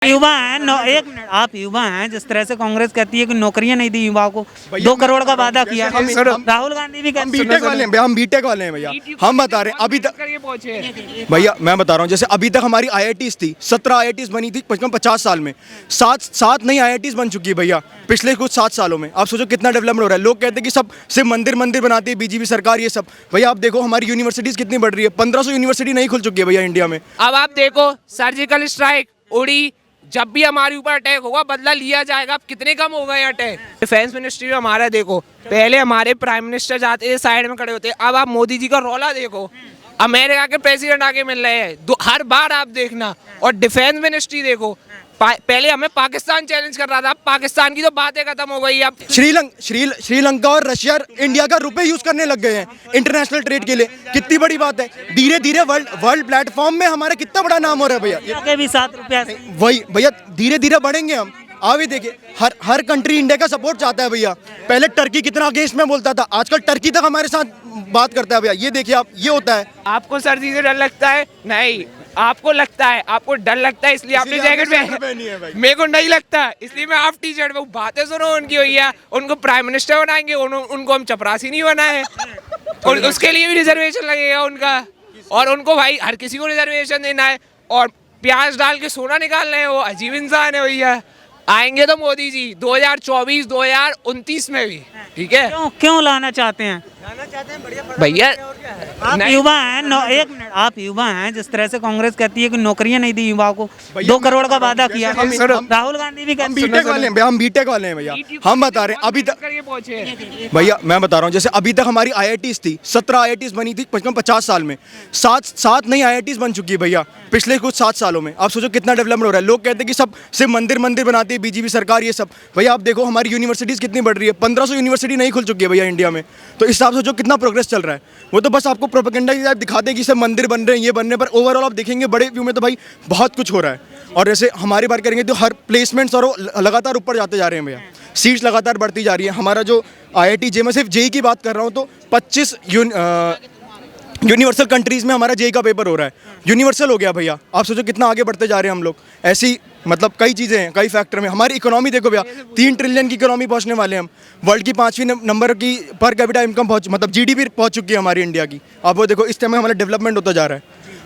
युवा हैं एक मिनट, आप युवा हैं। जिस तरह से कांग्रेस कहती है कि नौकरियां नहीं दी युवाओं को, 2 करोड़ का वादा किया। राहुल गांधी भी हम बीटेक वाले हैं भैया, हम बीटेक वाले हैं भैया। हम बता रहे हैं अभी तक भैया, मैं बता रहा हूँ जैसे अभी तक हमारी IITs थी, 17 IITs बनी थी 50 साल में। 7 नई IITs बन चुकी है भैया पिछले कुछ 7 सालों में। आप सोचो कितना डेवलपमेंट हो रहा है। लोग कहते हैं कि सब सिर्फ मंदिर बनाती है बीजेपी सरकार, ये सब। भैया आप देखो हमारी यूनिवर्सिटीज कितनी बढ़ रही है। 1500 यूनिवर्सिटी नहीं खुल चुकी है भैया इंडिया में। अब आप देखो सर्जिकल स्ट्राइक उड़ी, जब भी हमारे ऊपर अटैक होगा बदला लिया जाएगा। अब कितने कम हो गए अटैक। डिफेंस मिनिस्ट्री में हमारा देखो, पहले हमारे प्राइम मिनिस्टर जाते थे साइड में खड़े होते, अब आप मोदी जी का रौला देखो। अमेरिका के प्रेसिडेंट आके मिल रहे हैं हर बार, आप देखना। और डिफेंस मिनिस्ट्री देखो, पहले हमें पाकिस्तान चैलेंज कर रहा था, अब पाकिस्तान की तो बातें खत्म हो गई। अब श्रीलंका और रशिया इंडिया का रुपए यूज करने लग गए हैं इंटरनेशनल ट्रेड के लिए। कितनी बड़ी बात है। धीरे धीरे वर्ल्ड प्लेटफॉर्म में हमारा कितना बड़ा नाम हो रहा है भैया। के भी 7 रुपया वही भैया, धीरे धीरे बढ़ेंगे हम। अभी देखिए हर कंट्री इंडिया का सपोर्ट चाहता है भैया। पहले टर्की कितना अगेंस्ट में बोलता था, आजकल टर्की तक हमारे साथ बात करता है भैया। ये देखिए आप, ये होता है। आपको सर्दी से डर लगता है? नहीं, आपको लगता है, आपको डर लगता है इसलिए आपने जैकेट पहनी है। मेरे को नहीं लगता, इसलिए मैं हाफ टी शर्ट में। बातें सुनो उनकी हुई है, उनको प्राइम मिनिस्टर बनाएंगे, उनको हम चपरासी नहीं बनाए। और उसके लिए भी रिजर्वेशन लगेगा उनका, और उनको भाई हर किसी को रिजर्वेशन देना है। और प्याज डाल के सोना निकाल रहे हैं, वो अजीब इंसान है भैया। आएंगे तो मोदी जी 2024 2029 में भी, ठीक है। क्यों लाना चाहते हैं भैया? आप युवा हैं एक मिनट, आप युवा हैं। जिस तरह से कांग्रेस कहती है कि नौकरियां नहीं दी युवाओं को, 2 करोड़ का वादा किया। राहुल गांधी भी हम बीटेक वाले हैं भैया, हम बीटेक वाले हैं भैया। हम बता रहे हैं अभी तक भैया, मैं बता रहा हूँ जैसे अभी तक हमारी IITs थी, 17 IITs बनी थी 50 साल में। 7 नई IITs बन चुकी है भैया पिछले कुछ 7 सालों में। आप सोचो कितना डेवलपमेंट हो रहा है। लोग कहते हैं कि सब सिर्फ मंदिर बनाती है बीजेपी सरकार, ये सब। भैया आप देखो हमारी यूनिवर्सिटीज कितनी बढ़ रही है। 1500 यूनिवर्सिटी नहीं खुल चुकी है भैया इंडिया में। तो इस हिसाब से जो कितना प्रोग्रेस चल रहा है, वो तो बस आपको प्रोपेगेंडा की टाइप दिखाते हैं कि सब मंदिर बन रहे हैं, ये बन रहे हैं। पर ओवरऑल आप देखेंगे बड़े व्यू में तो भाई बहुत कुछ हो रहा है। और जैसे हमारी बात करेंगे तो हर प्लेसमेंट्स और लगातार ऊपर जाते जा रहे हैं भैया। सीट्स लगातार बढ़ती जा रही है। हमारा जो IIT जे, मैं सिर्फ JEE की बात कर रहा हूँ तो 25 यूनिवर्सल कंट्रीज में हमारा JEE का पेपर हो रहा है। यूनिवर्सल हो गया भैया। आप सोचो कितना आगे बढ़ते जा रहे हैं हम लोग। ऐसी मतलब कई चीज़ें हैं, कई फैक्टर में। हमारी इकोनॉमी देखो भैया, 3 ट्रिलियन की इकोनॉमी पहुंचने वाले हैं हम। वर्ल्ड की 5वीं नंबर की पर कैपिटा इनकम मतलब GDP पहुंच चुकी है हमारी इंडिया की। आप वो देखो, इस टाइम में हमारा डेवलपमेंट होता जा रहा है।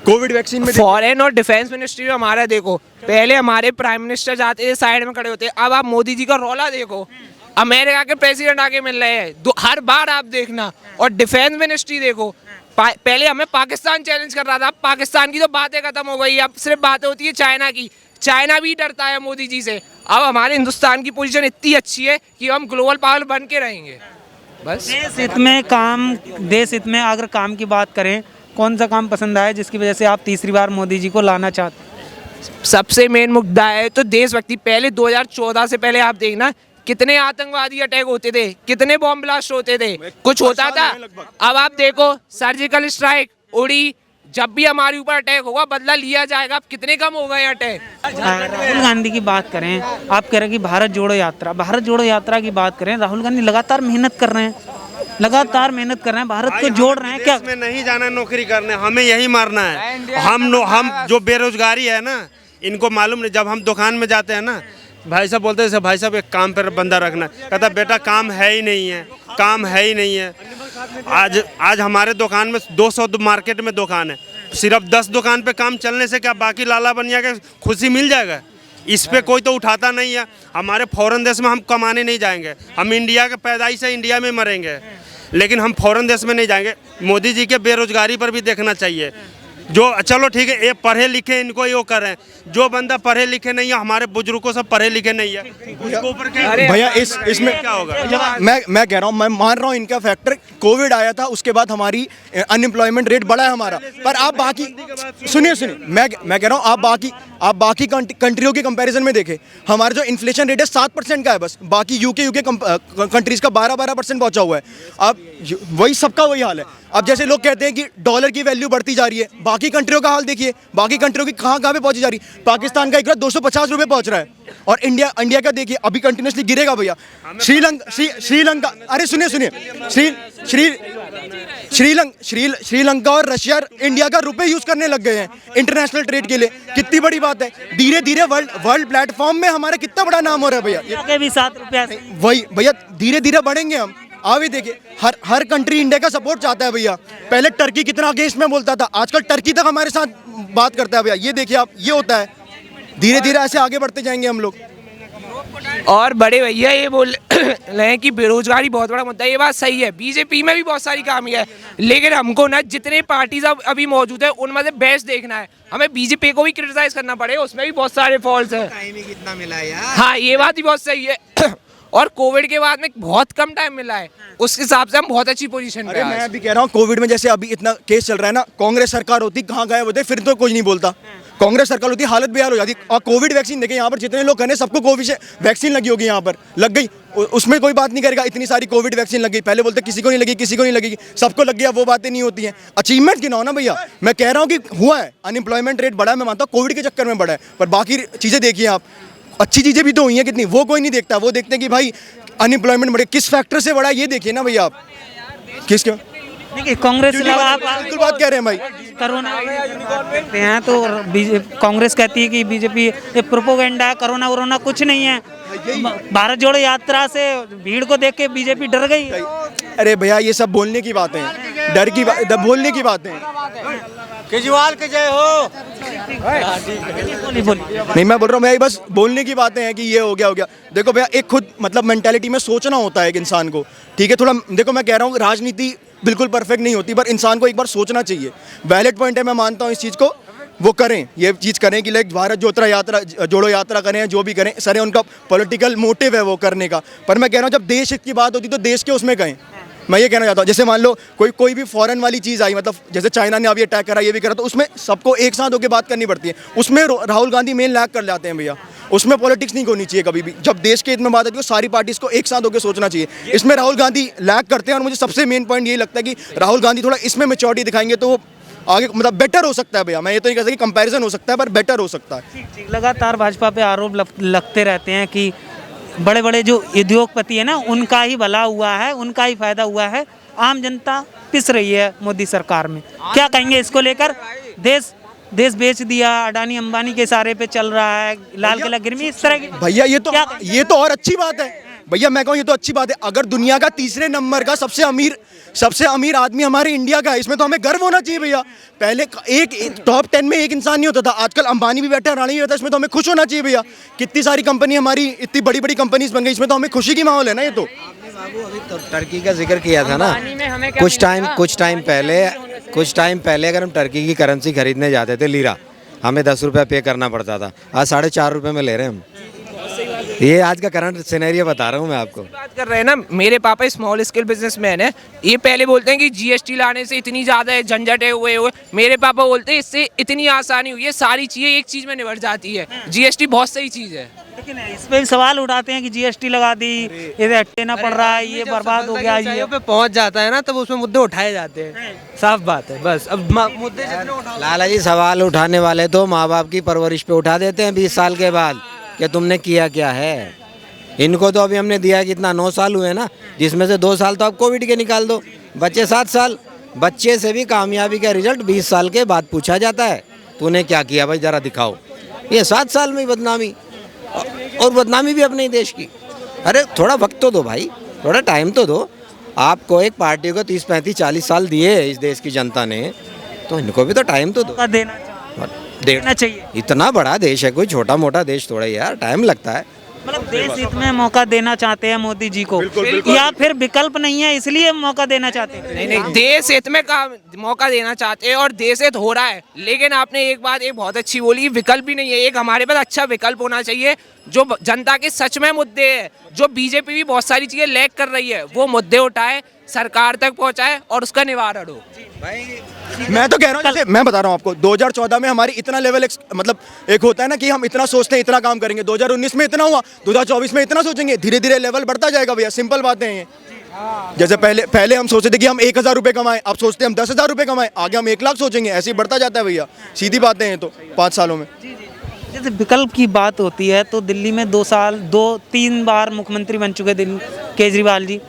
कोविड वैक्सीन में फॉरेन और डिफेंस मिनिस्ट्री में हमारा देखो, पहले हमारे प्राइम मिनिस्टर जाते थे साइड में खड़े होते, अब आप मोदी जी का रौला देखो। अमेरिका के प्रेसिडेंट आके मिल रहे हैं हर बार, आप देखना। और डिफेंस मिनिस्ट्री देखो, पहले हमें पाकिस्तान चैलेंज कर रहा था, अब पाकिस्तान की तो बातें खत्म हो गई। अब सिर्फ बातें होती है चाइना की। चाइना भी डरता है मोदी जी से। अब हमारे हिंदुस्तान की पोजीशन इतनी अच्छी है कि हम ग्लोबल पावर बन के रहेंगे। बस देश हित में अगर काम की बात करें, कौन सा काम पसंद आया जिसकी वजह से आप तीसरी बार मोदी जी को लाना चाहते हैं? सबसे मेन मुद्दा है तो देशभक्ति। पहले 2014 से पहले आप देखना कितने आतंकवादी अटैक होते थे, कितने बॉम्ब ब्लास्ट होते थे, कुछ होता था। अब आप देखो सर्जिकल स्ट्राइक उड़ी, जब भी हमारे ऊपर अटैक होगा बदला लिया जाएगा। अब कितने कम हो गए अटैक। राहुल गांधी की बात करें, आप कह रहे हैं कि भारत जोड़ो यात्रा की बात करें। राहुल गांधी लगातार मेहनत कर रहे हैं, भारत को जोड़ रहे हैं। क्या में नहीं जाना नौकरी करने, हमें यही मारना है। हम जो बेरोजगारी है ना, इनको मालूम नहीं। जब हम दुकान में जाते हैं ना, भाई साहब बोलते हैं भाई साहब एक काम पर बंदा रखना, कहता बेटा काम है ही नहीं है, काम है ही नहीं है। आज हमारे दुकान में 200 मार्केट में दुकान है, सिर्फ 10 दुकान पे काम चलने से क्या बाकी लाला बनिया के खुशी मिल जाएगा? इस पे कोई तो उठाता नहीं है। हमारे फॉरेन देश में हम कमाने नहीं जाएंगे, हम इंडिया के पैदाइश से इंडिया में मरेंगे, लेकिन हम फॉरेन देश में नहीं जाएंगे। मोदी जी के बेरोजगारी पर भी देखना चाहिए। जो चलो ठीक है, ये पढ़े लिखे इनको ये करें, जो बंदा पढ़े लिखे नहीं है, हमारे बुजुर्गों सब पढ़े लिखे नहीं है, उसको ऊपर भैया इसमें क्या होगा? मैं कह रहा हूँ, मैं मान रहा हूँ इनका फैक्टर। कोविड आया था, उसके बाद हमारी अनएम्प्लॉयमेंट रेट बढ़ा है हमारा। पर आप बाकी सुनिए, मैं कह रहा हूँ आप बाकी कंट्रियों के कंपैरिजन में देखें, हमारा जो इन्फ्लेशन रेट है 7% का है बस। बाकी यूके कंट्रीज का 12% पहुंचा हुआ है। अब वही सबका वही हाल है। अब जैसे लोग कहते हैं कि डॉलर की वैल्यू बढ़ती जा रही है, बाकी कंट्रियों का हाल देखिए, बाकी कंट्रियों की कहाँ पे पहुंची जा रही है। पाकिस्तान का 250 रुपये पहुंच रहा है, और इंडिया का देखिए अभी कंटिन्यूसली गिरेगा भैया। श्रीलंका, अरे सुनिए श्रीलंका और रशिया इंडिया का रुपए यूज करने लग गए हैं इंटरनेशनल ट्रेड के लिए। कितनी बड़ी बात है। धीरे धीरे वर्ल्ड प्लेटफॉर्म में हमारा कितना बड़ा नाम हो रहा है भैया। के भी 7 रुपया से वही भैया, धीरे धीरे बढ़ेंगे हम। अभी देखिए हर कंट्री इंडिया का सपोर्ट चाहता है भैया। पहले टर्की कितना अगेंस्ट में बोलता था, आजकल टर्की तक हमारे साथ बात करता है भैया। ये देखिए आप, ये होता है। धीरे धीरे ऐसे आगे बढ़ते जाएंगे हम लोग। और बड़े भैया ये बोल रहे हैं कि बेरोजगारी बहुत बड़ा मुद्दा है। ये बात सही है, बीजेपी में भी बहुत सारी खामी है, लेकिन हमको ना जितने पार्टीज अब अभी मौजूद है उनमें से बेस्ट देखना है। हमें बीजेपी को भी क्रिटिसाइज करना पड़ेगा, उसमें भी बहुत सारे फॉल्ट हैं। टाइम ही कितना मिला यार। हाँ, ये बात भी बहुत सही है। और कोविड के बाद में बहुत कम टाइम मिला है, उस हिसाब से हम बहुत अच्छी पोजीशन पे अरे हैं मैं आज। अभी कह रहा हूँ, कोविड में जैसे अभी इतना केस चल रहा है ना, कांग्रेस सरकार होती कहाँ गायब होते, फिर तो कुछ नहीं बोलता। कांग्रेस सरकार होती हालत बेहाल हो जाती। और कोविड वैक्सीन देखें, यहाँ पर जितने लोग हैं सबको कोविड वैक्सीन लगी होगी, यहाँ पर लग गई, उसमें कोई बात नहीं करेगा। इतनी सारी कोविड वैक्सीन लग गई, पहले बोलते किसी को नहीं लगी, किसी को नहीं लगेगी, सबको लग गया, वो बातें नहीं होती हैं। अचीवमेंट गिनाओ ना भैया। मैं कह रहा हूँ कि हुआ है, अनएम्प्लॉयमेंट रेट बढ़ा है, मैं मानता हूँ कोविड के चक्कर में बढ़ा है, पर बाकी चीज़ें देखिए आप, अच्छी चीज़ें भी तो हुई हैं कितनी, वो कोई नहीं देखता। वो देखते हैं कि भाई अनएम्प्लॉयमेंट बढ़े, किस फैक्टर से बढ़ा है ये देखिए ना भैया आप। किसके देखिए कांग्रेस आप बिल्कुल बात कह रहे हैं भाई। कोरोना कहते हैं तो कांग्रेस कहती है कि बीजेपी ये प्रोपोगेंडा है, कोरोना वोरोना कुछ नहीं है। भारत जोड़ो यात्रा से भीड़ को देख के बीजेपी डर गई। अरे भैया ये सब बोलने की बातें हैं, डर की बात, बोलने की बातें हैं। केजरीवाल के जय हो। नहीं मैं बोल रहा हूँ भाई, बस बोलने की बातें हैं कि ये हो गया। देखो भैया, एक खुद मतलब मेंटालिटी में सोचना होता है एक इंसान को, ठीक है। थोड़ा देखो, मैं कह रहा हूँ राजनीति बिल्कुल परफेक्ट नहीं होती, पर इंसान को एक बार सोचना चाहिए। वैलिड पॉइंट है, मैं मानता हूँ इस चीज़ को, वो करें, ये चीज़ करें कि लाइक भारत जोड़ो यात्रा करें, जो भी करें सर, उनका पॉलिटिकल मोटिव है वो करने का। पर मैं कह रहा हूँ जब देश हित की बात होती तो देश के उसमें कहें। मैं ये कहना चाहता हूँ, जैसे मान लो कोई भी फॉरेन वाली चीज़ आई, मतलब जैसे चाइना ने अभी अटैक करा, ये भी करा, तो उसमें सबको एक साथ होकर बात करनी पड़ती है। उसमें राहुल गांधी मेन लैग कर जाते हैं भैया। उसमें पॉलिटिक्स नहीं होनी चाहिए कभी भी। जब देश के हित में बात आती है, सारी पार्टीज को एक साथ होकर सोचना चाहिए। इसमें राहुल गांधी लैग करते हैं, और मुझे सबसे मेन पॉइंट यही लगता है कि राहुल गांधी थोड़ा इसमें मैच्योरिटी दिखाएंगे तो वो आगे मतलब बेटर हो सकता है भैया। मैं ये तो नहीं कह सकता कि कंपैरिजन हो सकता है, पर बेटर हो सकता है। लगातार भाजपा पे आरोप लगते रहते हैं कि बड़े बड़े जो उद्योगपति है ना, उनका ही भला हुआ है, उनका ही फायदा हुआ है, आम जनता पिस रही है मोदी सरकार में। क्या कहेंगे इसको लेकर? देश बेच दिया, अडानी अंबानी के इशारे पे चल रहा है, लाल किला गिरमी, इस तरह की भैया ये तो और अच्छी बात है भैया। मैं कहूँ ये तो अच्छी बात है। अगर दुनिया का तीसरे नंबर का सबसे अमीर आदमी हमारे इंडिया का है, इसमें तो हमें गर्व होना चाहिए भैया। पहले एक टॉप 10 में एक इंसान नहीं होता था, आजकल अंबानी भी बैठा, रानी भी बैठा, इसमें तो हमें खुश होना चाहिए भैया। कितनी सारी कंपनी हमारी, इतनी बड़ी बड़ी कंपनीज बन गई, इसमें तो हमें खुशी की माहौल है ना। ये तो बाबू अभी तो टर्की का जिक्र किया था ना, कुछ टाइम पहले अगर हम टर्की की करेंसी खरीदने जाते थे लीरा, हमें 10 रुपया पे करना पड़ता था, आज 4.5 रुपये में ले रहे हैं हम। ये आज का करंट सिनेरियो बता रहा हूँ मैं आपको। बात कर रहे हैं ना, मेरे पापा स्मॉल स्केल बिजनेसमैन है। ये पहले बोलते हैं कि जीएसटी लाने से इतनी ज़्यादा झंझट है, हुए मेरे पापा बोलते हैं इससे इतनी आसानी हुई है, सारी चीज़ें एक चीज़ में निबट जाती है। जीएसटी बहुत सही चीज़ है, लेकिन इस पे भी सवाल उठाते हैं कि जीएसटी लगा दी, ये हटेना पड़ रहा है, ये बर्बाद हो गया, ये पे पहुंच जाता है ना, तब उसमें मुद्दे उठाए जाते हैं। साफ बात है, बस अब मुद्दे जितने उठाओ। लाला जी, सवाल उठाने वाले तो माँ बाप की परवरिश पे उठा देते हैं 20 साल के बाद, कि तुमने किया क्या है। इनको तो अभी हमने दिया है कितना, 9 साल हुए ना, जिसमें से 2 साल तो आप कोविड के निकाल दो, बच्चे 7 साल। बच्चे से भी कामयाबी का रिजल्ट 20 साल के बाद पूछा जाता है, तूने क्या किया भाई, जरा दिखाओ। ये 7 साल में बदनामी, और बदनामी भी अपने देश की। अरे थोड़ा वक्त तो दो भाई, थोड़ा टाइम तो दो। आपको एक पार्टी को 30, 35, 40 साल दिए इस देश की जनता ने, तो इनको भी तो टाइम तो दो। देना चाहिए। इतना बड़ा देश है, कोई छोटा मोटा देश थोड़ा यार, टाइम लगता है। मतलब देश हित में मौका देना चाहते हैं मोदी जी को, या फिर विकल्प नहीं है इसलिए मौका देना चाहते हैं? नहीं, देश हित में मौका देना चाहते हैं और देश हित हो रहा है। लेकिन आपने एक बात बहुत अच्छी बोली, विकल्प भी नहीं है। एक हमारे पास अच्छा विकल्प होना चाहिए, जो जनता के सच में मुद्दे हैं, जो बीजेपी भी बहुत सारी चीजें लैग कर रही है, वो मुद्दे उठाए, सरकार तक पहुंचाए और उसका निवारण हो। मैं तो कह रहा हूँ, जैसे मैं बता रहा हूँ आपको, 2014 में हमारी इतना लेवल मतलब एक होता है ना कि हम इतना सोचते हैं, इतना काम करेंगे, 2019 में इतना हुआ, 2024 में इतना सोचेंगे, धीरे धीरे लेवल बढ़ता जाएगा भैया। सिंपल बातें हैं ये। जैसे पहले हम सोचते थे कि हम 1000 रुपये कमाएं, अब सोचते हैं हम 10,000 रुपये कमाएं, आगे हम 1 लाख सोचेंगे, ऐसे ही बढ़ता जाता है भैया। सीधी बातें हैं तो 5 सालों में। जैसे विकल्प की बात होती है तो दिल्ली में 2-3 बार मुख्यमंत्री बन चुके केजरीवाल जी।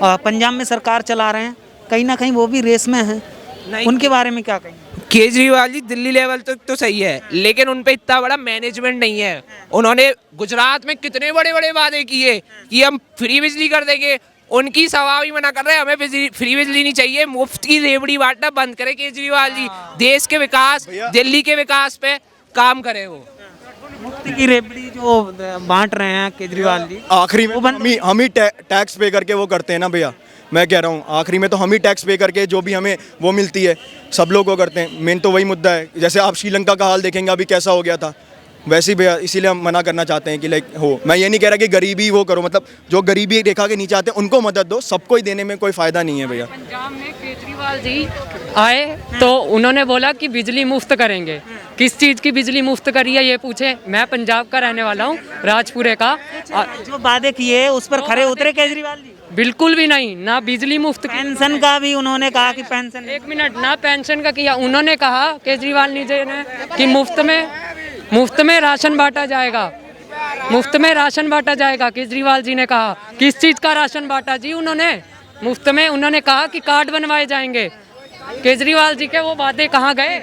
पंजाब में सरकार चला रहे हैं, कहीं ना कहीं वो भी रेस में है, उनके बारे में क्या कहेंगे? केजरीवाल जी दिल्ली लेवल तक तो सही है, लेकिन उन पे इतना बड़ा मैनेजमेंट नहीं है। उन्होंने गुजरात में कितने बड़े बड़े वादे किए कि हम फ्री बिजली कर देंगे, उनकी सभा भी मना कर रहे हैं, हमें फ्री बिजली नहीं चाहिए, मुफ्त की रेवड़ी बांटना बंद करे केजरीवाल जी, देश के विकास, दिल्ली के विकास पे काम करे वो। मुफ्त की रेवड़ी जो बांट रहे हैं केजरीवाल जी, आखिरी में हम ही टैक्स पे करके वो करते हैं ना भैया, मैं कह रहा हूँ आखिरी में तो हम ही टैक्स पे करके जो भी हमें वो मिलती है सब लोग वो करते हैं। मेन तो वही मुद्दा है। जैसे आप श्रीलंका का हाल देखेंगे अभी कैसा हो गया था, वैसे ही भैया इसीलिए हम मना करना चाहते हैं कि लाइक हो। मैं ये नहीं कह रहा कि गरीबी वो करो, मतलब जो गरीबी रेखा के नीचे आते हैं उनको मदद दो, सबको ही देने में कोई फ़ायदा नहीं है भैया। पंजाब में केजरीवाल जी आए तो उन्होंने बोला कि बिजली मुफ्त करेंगे। किस चीज़ की बिजली मुफ्त करी है ये पूछे, मैं पंजाब का रहने वाला हूँ, राजपुरे का। जो वादे किए उस पर खरे उतरे केजरीवाल जी? बिल्कुल भी नहीं, ना बिजली मुफ्त की। पेंशन का भी उन्होंने कहा कि पेंशन, एक मिनट, ना पेंशन का किया, उन्होंने कहा केजरीवाल जी ने कि मुफ्त में राशन बांटा जाएगा, मुफ्त में राशन बांटा जाएगा। केजरीवाल जी ने कहा किस चीज़ का राशन बांटा जी उन्होंने? मुफ्त में। उन्होंने कहा कि कार्ड बनवाए जाएंगे। केजरीवाल जी के वो वादे कहाँ गए?